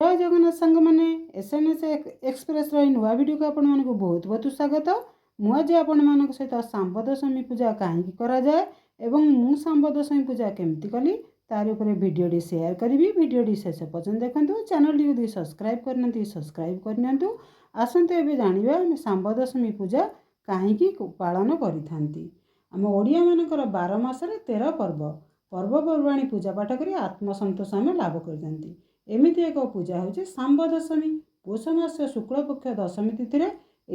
जय जगन्नाथ सांग मैंने एसएनएस एक्सप्रेस नुआ वीडियो को आपण मानक बहुत बहुत स्वागत। मुझे आपण मान सहित सांब दशमी पूजा कहीं कराए एवं मु सांब दशमी पूजा केमती कली तार उपर भिडटी सेयार करी। भिडटी शेष पर्यटन देखो। चैनल टी सब्सक्राइब करना सब्सक्राइब करनी। आसतु ए जाना आम सांब दशमी पूजा कहीं पालन करम ओडिया मानकर 12 मासरे 13 पर्वपर्वाणी पूजा पाठ कर आत्मसंतोष आम लाभ कर एमिति एक पूजा हूँ सांब दशमी। पौष मास शुक्ल पक्ष दशमी तिथि में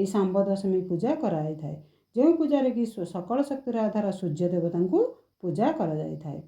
सांब दशमी पूजा कराई थाए। जो पूजा कि सकल शक्तिर आधार सूर्य देवता को पूजा कराए।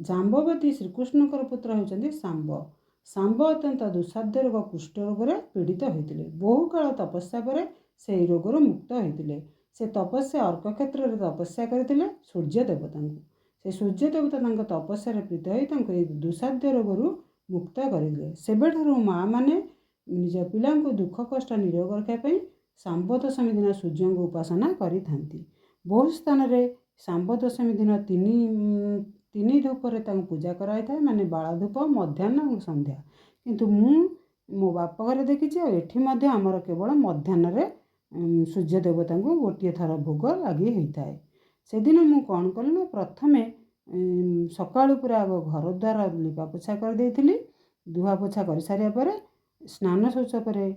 जाम्बवती श्रीकृष्ण पुत्र होती सांब। सांब अत्यंत दुस्साध्य रोग कुष्ठ रोग पीड़ित होते। बहु काल तपस्या पर से रोगर मुक्त होते। से तपस्या अर्क क्षेत्र में तपस्या करते सूर्य देवता को। से सूर्य देवता तपस्या प्रीत हो दुस्साध्य रोग मुक्त करें। सेबेठारू माँ मैंने निज पिला दुख कष्ट निरोग रखापी सांब दशमी दिन सूर्य को उपासना करी। बहु स्थान में सांब दशमी दिन तीन धूपर पूजा कराई माने बाल धूप मध्याह्न और संध्या। किंतु मो बाप घर देखी आमर केवल मध्याह्न सूर्य देवता को गोटे थर भोग लगी होता है। से दिन मु कौन कल ना प्रथमे सकाळु पूरा आग घर द्वार लिपा पोछा कर धुआ पोछा कर सारिया पर स्नान शौच पर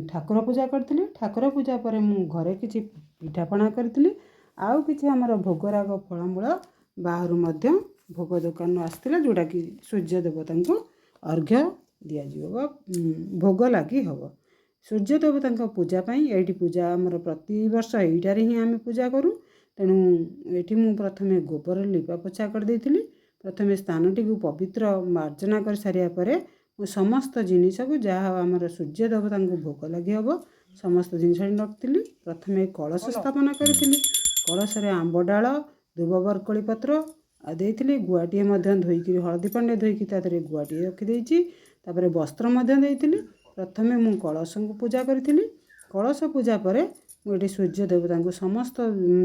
ठाकुर पूजा करी। ठाकुर पूजा पर मु घरे किछि पिठापଣା करी। आउ किछि हमर भोगराग फलमूल बाहर मध्य भोग दुकान आसला जोड़ा कि सूर्य देवता को अर्घ्य दिया भोग लगी हम। सूर्य देवता पूजा ये पूजा आमर प्रति वर्ष यहीटार ही आम पूजा करूँ। तेणु ये मु प्रथमे गोबर लिपा पोछा कर प्रथमे स्थानटी को पवित्र मार्जना कर सारिया परे समस्त जिनिस को जहाँ आमर सूर्य देवता को भोग लगी हम समस्त जिन रखी। प्रथमे कलश स्थापना करी। कलश आंब डाल दुब बरकोली पत्र देती गुआटे धोईक हलदी पांडे धोईकी गुआटे रखीदे वस्त्र देती। प्रथमे मु कलश को पूजा करी। कलश पूजा पर मुझे सूर्य देवता को समस्त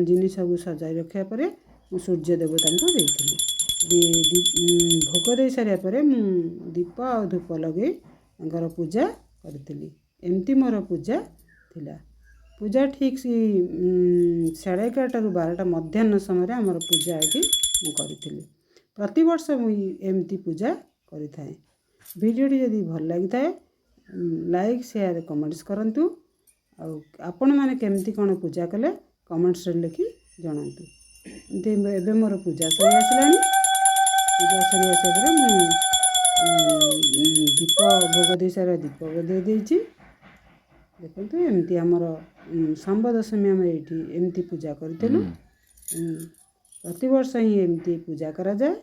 जिनिस को सजाई रखा पर सूर्य देवता को देती। भोग दे सारे पर मु दीप आ धूप लगे पूजा करी। एमती मोर पूजा थिला। पूजा ठीक 11:30 ରୁ 12ଟା मध्याह्न समय आमर पूजा ये करी। प्रति वर्ष मुझे पूजा करी थाए। वीडियोटी यदि भल लगी थाए लाइक शेयर कमेंट्स करंतु। आपण माने केमती कौन पूजा कले कमेंट्स लिखि जनातु। एबे मोर पूजा सरी आसलानी। पूजा सरी आसा दीप भोग दे सारा दीप दे देछि। देखो एमती आमर सांब दशमी आम ये एमती पूजा करूँ। प्रति वर्ष ही एमती पूजा करा जाए।